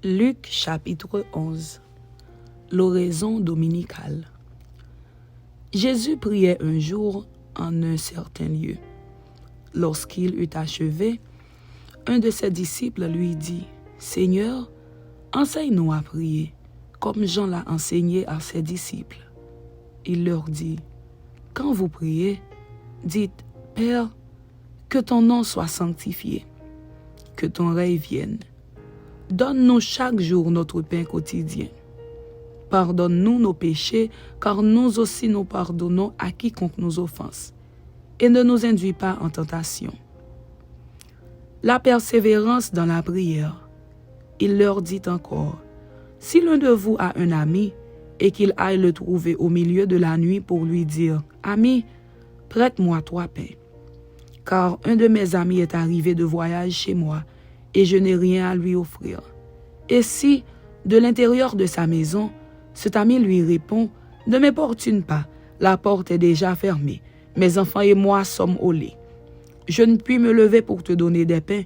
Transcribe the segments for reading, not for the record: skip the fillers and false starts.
Luc chapitre 11. L'oraison dominicale. Jésus priait un jour en un certain lieu. Lorsqu'il eut achevé, un de ses disciples lui dit, « Seigneur, enseigne-nous à prier, comme Jean l'a enseigné à ses disciples. » Il leur dit, « Quand vous priez, dites, « Père, que ton nom soit sanctifié, que ton règne vienne. Donne-nous chaque jour notre pain quotidien. Pardonne-nous nos péchés, car nous aussi nous pardonnons à quiconque nous offense. Et ne nous induis pas en tentation. » La persévérance dans la prière. Il leur dit encore, « Si l'un de vous a un ami, et qu'il aille le trouver au milieu de la nuit pour lui dire, « Ami, prête-moi 3 pains. Car un de mes amis est arrivé de voyage chez moi, et je n'ai rien à lui offrir. » Et si, de l'intérieur de sa maison, cet ami lui répond, « Ne m'importune pas, la porte est déjà fermée, mes enfants et moi sommes au lit. Je ne puis me lever pour te donner des pains. »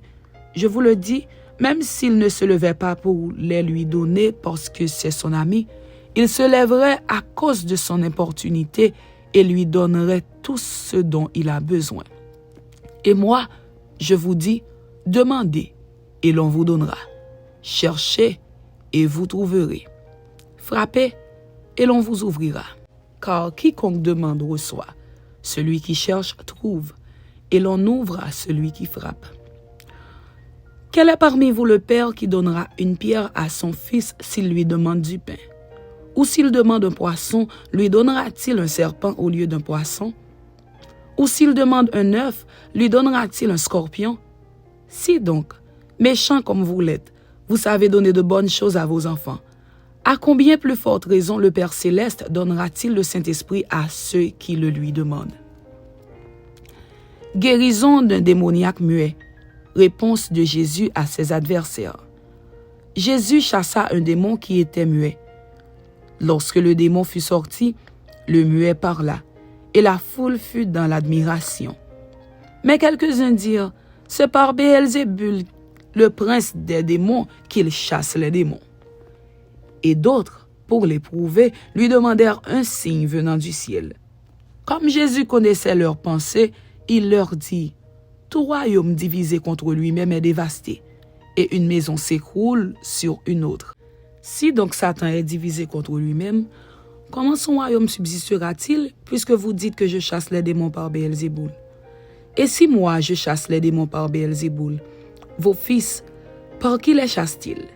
Je vous le dis, même s'il ne se levait pas pour les lui donner parce que c'est son ami, il se lèverait à cause de son importunité et lui donnerait tout ce dont il a besoin. Et moi, je vous dis, demandez et l'on vous donnera. Cherchez et vous trouverez. Frappez et l'on vous ouvrira. Car quiconque demande reçoit, celui qui cherche trouve, et l'on ouvre à celui qui frappe. Quel est parmi vous le père qui donnera une pierre à son fils s'il lui demande du pain? Ou s'il demande un poisson, lui donnera-t-il un serpent au lieu d'un poisson? Ou s'il demande un œuf, lui donnera-t-il un scorpion? Si donc, méchants comme vous l'êtes, vous savez donner de bonnes choses à vos enfants, à combien plus forte raison le Père Céleste donnera-t-il le Saint-Esprit à ceux qui le lui demandent? Guérison d'un démoniaque muet. Réponse de Jésus à ses adversaires. Jésus chassa un démon qui était muet. Lorsque le démon fut sorti, le muet parla, et la foule fut dans l'admiration. Mais quelques-uns dirent, « C'est par Béelzébul, le prince des démons, qu'il chasse les démons. » Et d'autres, pour l'éprouver, lui demandèrent un signe venant du ciel. Comme Jésus connaissait leurs pensées, il leur dit, « Tout royaume divisé contre lui-même est dévasté, et une maison s'écroule sur une autre. Si donc Satan est divisé contre lui-même, comment son royaume subsistera-t-il, puisque vous dites que je chasse les démons par Béelzéboul? Et si moi je chasse les démons par Béelzéboul, vos fils, par qui les chassent-ils?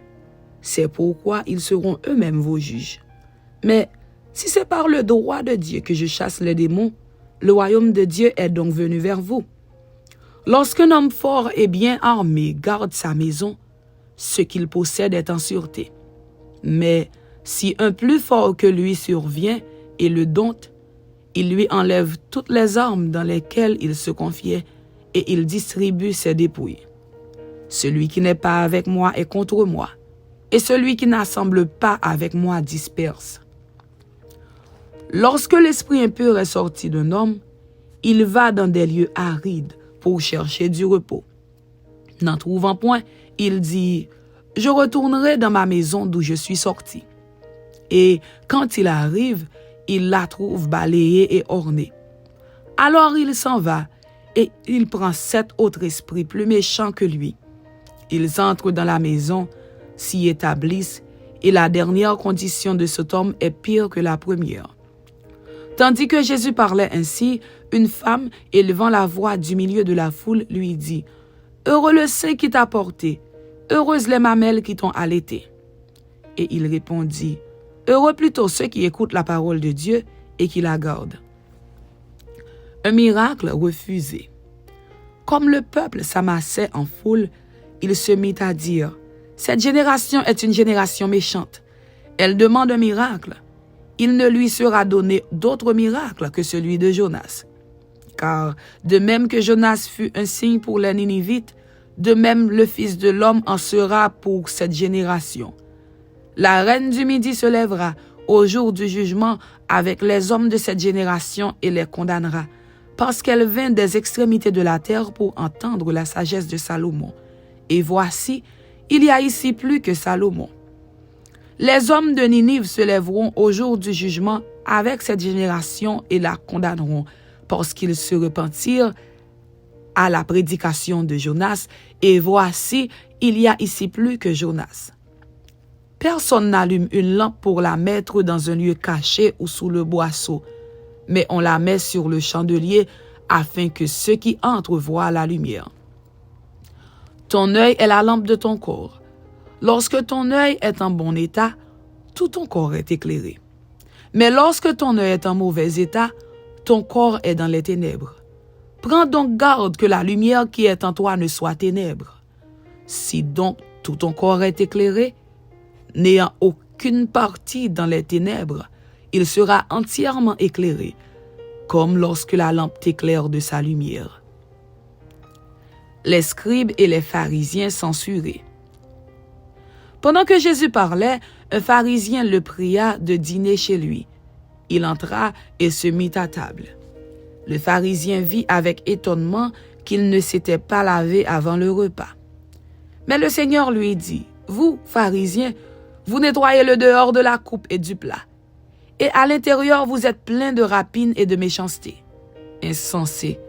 C'est pourquoi ils seront eux-mêmes vos juges. Mais si c'est par le droit de Dieu que je chasse les démons, le royaume de Dieu est donc venu vers vous. Lorsqu'un homme fort et bien armé garde sa maison, ce qu'il possède est en sûreté. Mais si un plus fort que lui survient et le dompte, il lui enlève toutes les armes dans lesquelles il se confiait et il distribue ses dépouilles. Celui qui n'est pas avec moi est contre moi, et celui qui n'assemble pas avec moi disperse. Lorsque l'esprit impur est sorti d'un homme, il va dans des lieux arides pour chercher du repos. N'en trouvant point, il dit, « Je retournerai dans ma maison d'où je suis sorti. » Et quand il arrive, il la trouve balayée et ornée. Alors il s'en va, et il prend 7 autres esprits plus méchants que lui. Ils entrent dans la maison, s'y établissent, et la dernière condition de cet homme est pire que la première. Tandis que Jésus parlait ainsi, une femme, élevant la voix du milieu de la foule, lui dit, « Heureux le sein qui t'a porté, heureuses les mamelles qui t'ont allaité. » Et il répondit, « Heureux plutôt ceux qui écoutent la parole de Dieu et qui la gardent. » Un miracle refusé. Comme le peuple s'amassait en foule, il se mit à dire, « Cette génération est une génération méchante. Elle demande un miracle. Il ne lui sera donné d'autre miracle que celui de Jonas. Car de même que Jonas fut un signe pour les Ninivites, de même le Fils de l'homme en sera pour cette génération. La reine du Midi se lèvera au jour du jugement avec les hommes de cette génération et les condamnera, parce qu'elle vint des extrémités de la terre pour entendre la sagesse de Salomon. Et voici, il y a ici plus que Salomon. Les hommes de Ninive se lèveront au jour du jugement avec cette génération et la condamneront, parce qu'ils se repentirent à la prédication de Jonas, et voici, il y a ici plus que Jonas. Personne n'allume une lampe pour la mettre dans un lieu caché ou sous le boisseau, mais on la met sur le chandelier afin que ceux qui entrent voient la lumière. Ton œil est la lampe de ton corps. Lorsque ton œil est en bon état, tout ton corps est éclairé. Mais lorsque ton œil est en mauvais état, ton corps est dans les ténèbres. Prends donc garde que la lumière qui est en toi ne soit ténèbres. Si donc tout ton corps est éclairé, n'ayant aucune partie dans les ténèbres, il sera entièrement éclairé, comme lorsque la lampe t'éclaire de sa lumière. Les scribes et les pharisiens censurés. Pendant que Jésus parlait, un pharisien le pria de dîner chez lui. Il entra et se mit à table. Le pharisien vit avec étonnement qu'il ne s'était pas lavé avant le repas. Mais le Seigneur lui dit, « Vous, pharisiens, vous nettoyez le dehors de la coupe et du plat, et à l'intérieur vous êtes pleins de rapine et de méchanceté. Insensé,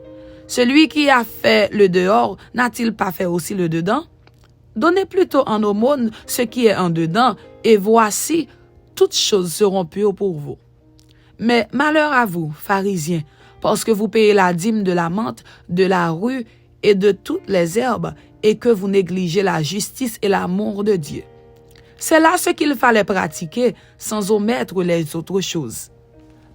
celui qui a fait le dehors n'a-t-il pas fait aussi le dedans? Donnez plutôt en aumône ce qui est en dedans, et voici, toutes choses seront pures pour vous. Mais malheur à vous, pharisiens, parce que vous payez la dîme de la menthe, de la rue et de toutes les herbes, et que vous négligez la justice et l'amour de Dieu. C'est là ce qu'il fallait pratiquer, sans omettre les autres choses.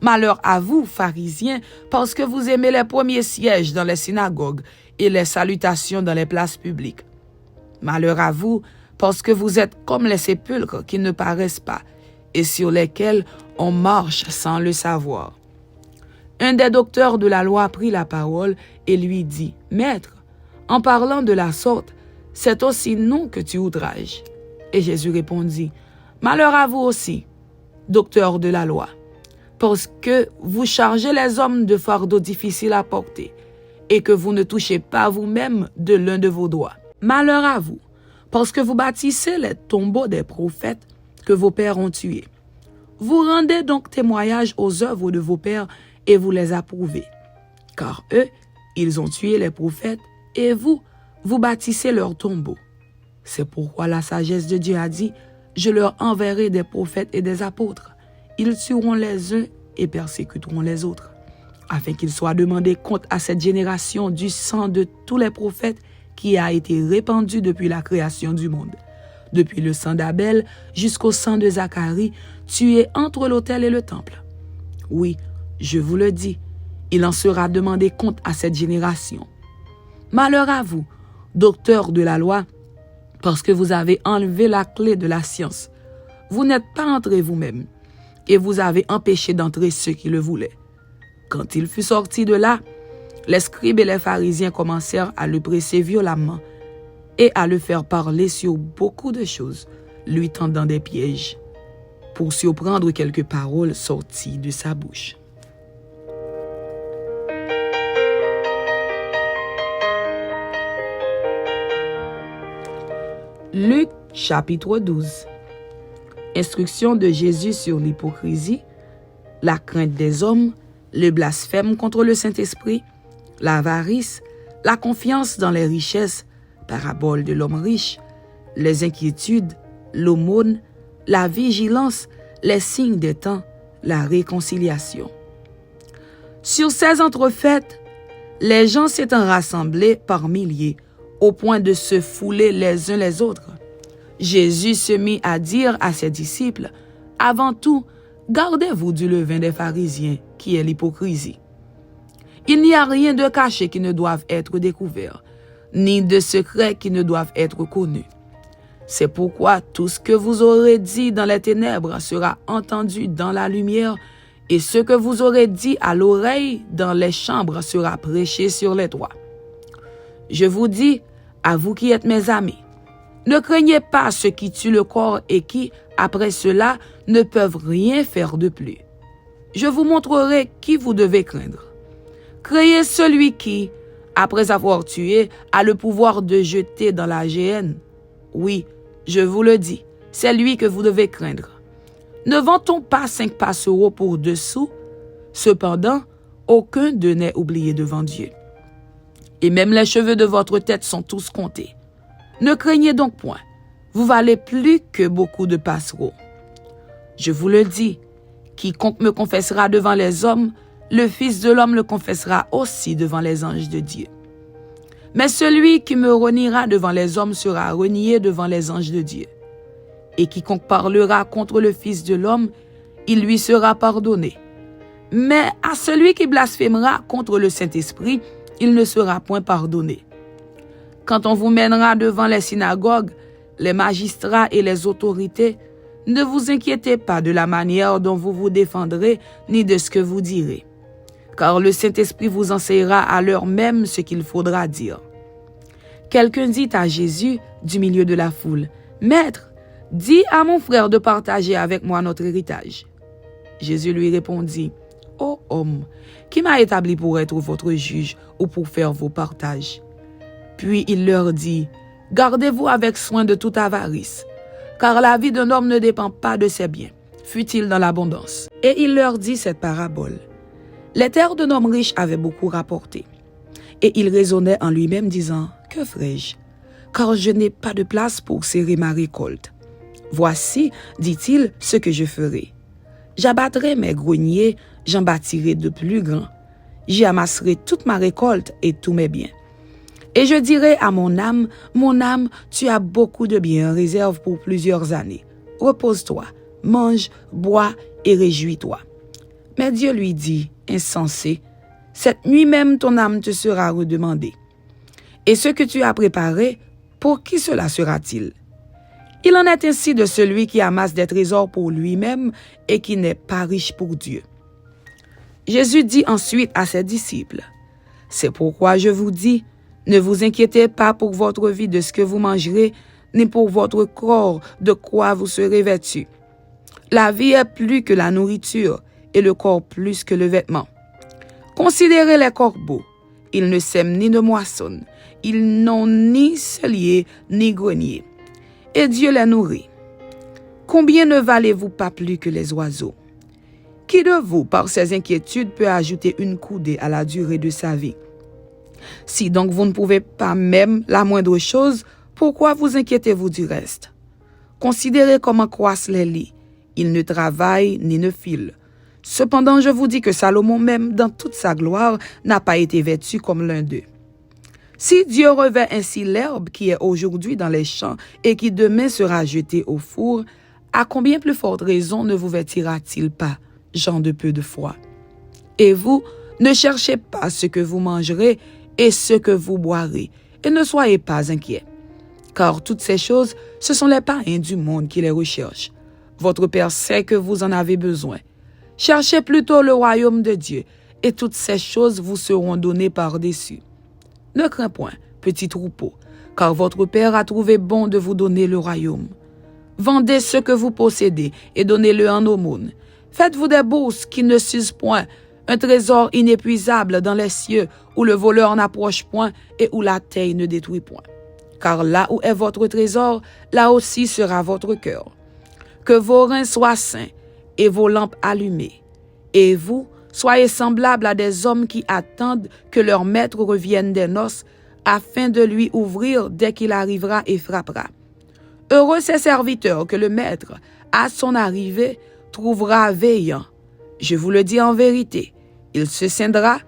Malheur à vous, pharisiens, parce que vous aimez les premiers sièges dans les synagogues et les salutations dans les places publiques. Malheur à vous, parce que vous êtes comme les sépulcres qui ne paraissent pas, et sur lesquels on marche sans le savoir. Un des docteurs de la loi prit la parole et lui dit, « Maître, en parlant de la sorte, c'est aussi nous que tu outrages. » Et Jésus répondit, « Malheur à vous aussi, docteurs de la loi, parce que vous chargez les hommes de fardeaux difficiles à porter, et que vous ne touchez pas vous-même de l'un de vos doigts. Malheur à vous, parce que vous bâtissez les tombeaux des prophètes que vos pères ont tués. Vous rendez donc témoignage aux œuvres de vos pères et vous les approuvez. Car eux, ils ont tué les prophètes, et vous, vous bâtissez leurs tombeaux. C'est pourquoi la sagesse de Dieu a dit, « Je leur enverrai des prophètes et des apôtres. Ils tueront les uns et persécuteront les autres, afin qu'il soit demandé compte à cette génération du sang de tous les prophètes qui a été répandu depuis la création du monde, depuis le sang d'Abel jusqu'au sang de Zacharie, tué entre l'autel et le temple. Oui, je vous le dis, il en sera demandé compte à cette génération. Malheur à vous, docteurs de la loi, parce que vous avez enlevé la clé de la science. Vous n'êtes pas entrés vous-même, et vous avez empêché d'entrer ceux qui le voulaient. Quand il fut sorti de là, les scribes et les pharisiens commencèrent à le presser violemment et à le faire parler sur beaucoup de choses, lui tendant des pièges, pour surprendre quelques paroles sorties de sa bouche. Luc chapitre 12. Instruction de Jésus sur l'hypocrisie, la crainte des hommes, le blasphème contre le Saint-Esprit, l'avarice, la confiance dans les richesses, parabole de l'homme riche, les inquiétudes, l'aumône, la vigilance, les signes des temps, la réconciliation. Sur ces entrefaites, les gens s'étant rassemblés par milliers, au point de se fouler les uns les autres, Jésus se mit à dire à ses disciples, « Avant tout, gardez-vous du levain des pharisiens, qui est l'hypocrisie. Il n'y a rien de caché qui ne doive être découvert, ni de secret qui ne doivent être connus. C'est pourquoi tout ce que vous aurez dit dans les ténèbres sera entendu dans la lumière, et ce que vous aurez dit à l'oreille dans les chambres sera prêché sur les toits. Je vous dis, à vous qui êtes mes amis, ne craignez pas ceux qui tuent le corps et qui, après cela, ne peuvent rien faire de plus. Je vous montrerai qui vous devez craindre. Craignez celui qui, après avoir tué, a le pouvoir de jeter dans la géhenne. Oui, Je vous le dis, c'est lui que vous devez craindre. Ne vend-on pas 5 passereaux pour 2 sous? Cependant, aucun d'eux n'est oublié devant Dieu. Et même les cheveux de votre tête sont tous comptés. Ne craignez donc point, vous valez plus que beaucoup de passereaux. Je vous le dis, quiconque me confessera devant les hommes, le Fils de l'homme le confessera aussi devant les anges de Dieu. Mais celui qui me reniera devant les hommes sera renié devant les anges de Dieu. Et quiconque parlera contre le Fils de l'homme, il lui sera pardonné. Mais à celui qui blasphémera contre le Saint-Esprit, il ne sera point pardonné. Quand on vous mènera devant les synagogues, les magistrats et les autorités, ne vous inquiétez pas de la manière dont vous vous défendrez, ni de ce que vous direz. Car le Saint-Esprit vous enseignera à l'heure même ce qu'il faudra dire. Quelqu'un dit à Jésus, du milieu de la foule, « Maître, dis à mon frère de partager avec moi notre héritage. » Jésus lui répondit, « Ô homme, qui m'a établi pour être votre juge ou pour faire vos partages? » Puis il leur dit, « Gardez-vous avec soin de toute avarice, car la vie d'un homme ne dépend pas de ses biens, fût-il dans l'abondance. » Et il leur dit cette parabole. Les terres d'un homme riche avaient beaucoup rapporté. Et il raisonnait en lui-même, disant, « Que ferai-je? Car je n'ai pas de place pour serrer ma récolte. Voici, dit-il, ce que je ferai. J'abattrai mes greniers, j'en bâtirai de plus grands. J'y amasserai toute ma récolte et tous mes biens. Et je dirai à mon âme, tu as beaucoup de biens en réserve pour plusieurs années. Repose-toi, mange, bois et réjouis-toi. » Mais Dieu lui dit, « Insensé, cette nuit même ton âme te sera redemandée. Et ce que tu as préparé, pour qui cela sera-t-il? » Il en est ainsi de celui qui amasse des trésors pour lui-même et qui n'est pas riche pour Dieu. Jésus dit ensuite à ses disciples, « C'est pourquoi je vous dis, ne vous inquiétez pas pour votre vie de ce que vous mangerez, ni pour votre corps de quoi vous serez vêtus. La vie est plus que la nourriture, et le corps plus que le vêtement. Considérez les corbeaux, ils ne sèment ni ne moissonnent, ils n'ont ni cellier ni grenier, et Dieu les nourrit. Combien ne valez-vous pas plus que les oiseaux? Qui de vous, par ses inquiétudes, peut ajouter une coudée à la durée de sa vie? Si donc vous ne pouvez pas même la moindre chose, pourquoi vous inquiétez-vous du reste? Considérez comment croissent les lits, ils ne travaillent ni ne filent. Cependant, je vous dis que Salomon même, dans toute sa gloire, n'a pas été vêtu comme l'un d'eux. Si Dieu revêt ainsi l'herbe qui est aujourd'hui dans les champs et qui demain sera jetée au four, à combien plus forte raison ne vous vêtira-t-il pas, gens de peu de foi? Et vous, ne cherchez pas ce que vous mangerez et ce que vous boirez, et ne soyez pas inquiets. Car toutes ces choses, ce sont les païens du monde qui les recherchent. Votre Père sait que vous en avez besoin. Cherchez plutôt le royaume de Dieu, et toutes ces choses vous seront données par-dessus. Ne crains point, petit troupeau, car votre Père a trouvé bon de vous donner le royaume. Vendez ce que vous possédez et donnez-le en aumône. Faites-vous des bourses qui ne s'usent point, un trésor inépuisable dans les cieux, où le voleur n'approche point et où la taille ne détruit point. Car là où est votre trésor, là aussi sera votre cœur. Que vos reins soient sains et vos lampes allumées. Et vous, soyez semblables à des hommes qui attendent que leur maître revienne des noces, afin de lui ouvrir dès qu'il arrivera et frappera. Heureux ces serviteurs que le maître, à son arrivée, trouvera veillant. Je vous le dis en vérité, il se scindra,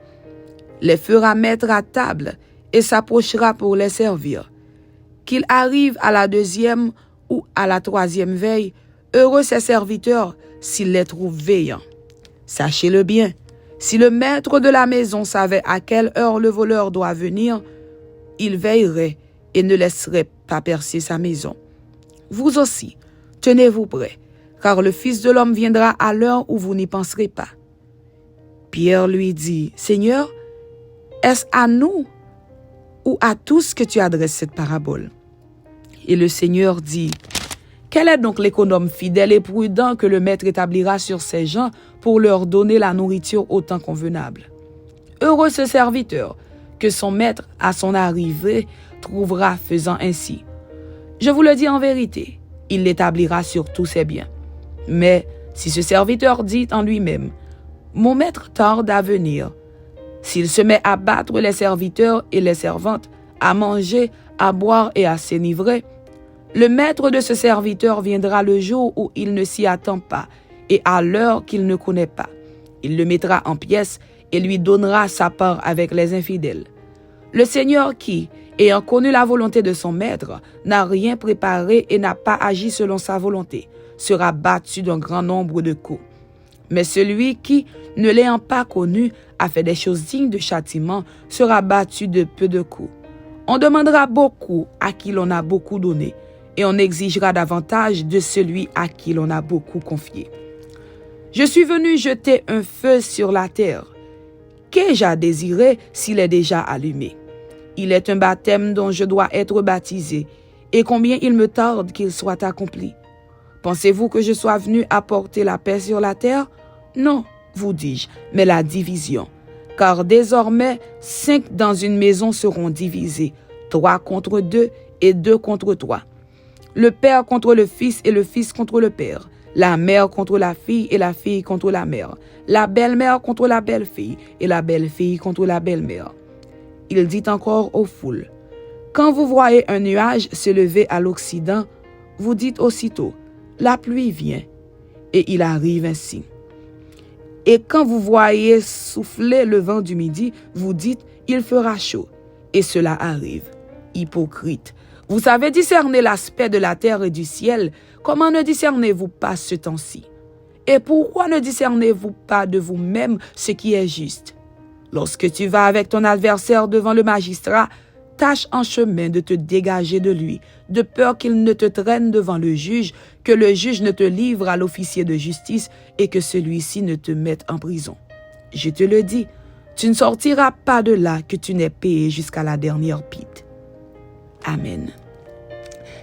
les fera mettre à table et s'approchera pour les servir. Qu'il arrive à la 2e ou à la 3e veille, heureux ces serviteurs s'il les trouve veillants. Sachez-le bien, si le maître de la maison savait à quelle heure le voleur doit venir, il veillerait et ne laisserait pas percer sa maison. Vous aussi, tenez-vous prêts, car le Fils de l'homme viendra à l'heure où vous n'y penserez pas. Pierre lui dit, « Seigneur, est-ce à nous ou à tous que tu adresses cette parabole? » Et le Seigneur dit, « Quel est donc l'économe fidèle et prudent que le maître établira sur ses gens pour leur donner la nourriture au temps convenable? Heureux ce serviteur que son maître, à son arrivée, trouvera faisant ainsi. Je vous le dis en vérité, il l'établira sur tous ses biens. Mais si ce serviteur dit en lui-même, « Mon maître tarde à venir », s'il se met à battre les serviteurs et les servantes, à manger, à boire et à s'enivrer, le maître de ce serviteur viendra le jour où il ne s'y attend pas et à l'heure qu'il ne connaît pas. Il le mettra en pièces et lui donnera sa part avec les infidèles. Le Seigneur qui, ayant connu la volonté de son maître, n'a rien préparé et n'a pas agi selon sa volonté, sera battu d'un grand nombre de coups. Mais celui qui, ne l'ayant pas connu, a fait des choses dignes de châtiment, sera battu de peu de coups. On demandera beaucoup à qui l'on a beaucoup donné, et on exigera davantage de celui à qui l'on a beaucoup confié. Je suis venu jeter un feu sur la terre. Qu'ai-je à désirer s'il est déjà allumé? Il est un baptême dont je dois être baptisé, et combien il me tarde qu'il soit accompli. Pensez-vous que je sois venu apporter la paix sur la terre? Non, vous dis-je, mais la division. Car désormais, 5 dans une maison seront divisés, 3 contre 2 et 2 contre 3. Le père contre le fils et le fils contre le père, la mère contre la fille et la fille contre la mère, la belle-mère contre la belle-fille et la belle-fille contre la belle-mère. Il dit encore aux foules, « Quand vous voyez un nuage se lever à l'Occident, vous dites aussitôt, la pluie vient, et il arrive ainsi. Et quand vous voyez souffler le vent du midi, vous dites, il fera chaud, et cela arrive. Hypocrite, vous savez discerner l'aspect de la terre et du ciel, comment ne discernez-vous pas ce temps-ci? Et pourquoi ne discernez-vous pas de vous-même ce qui est juste? Lorsque tu vas avec ton adversaire devant le magistrat, tâche en chemin de te dégager de lui, de peur qu'il ne te traîne devant le juge, que le juge ne te livre à l'officier de justice et que celui-ci ne te mette en prison. Je te le dis, tu ne sortiras pas de là que tu n'aies payé jusqu'à la dernière pite. Amen.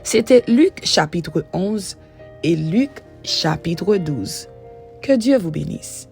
C'était Luc chapitre 11 et Luc chapitre 12. Que Dieu vous bénisse.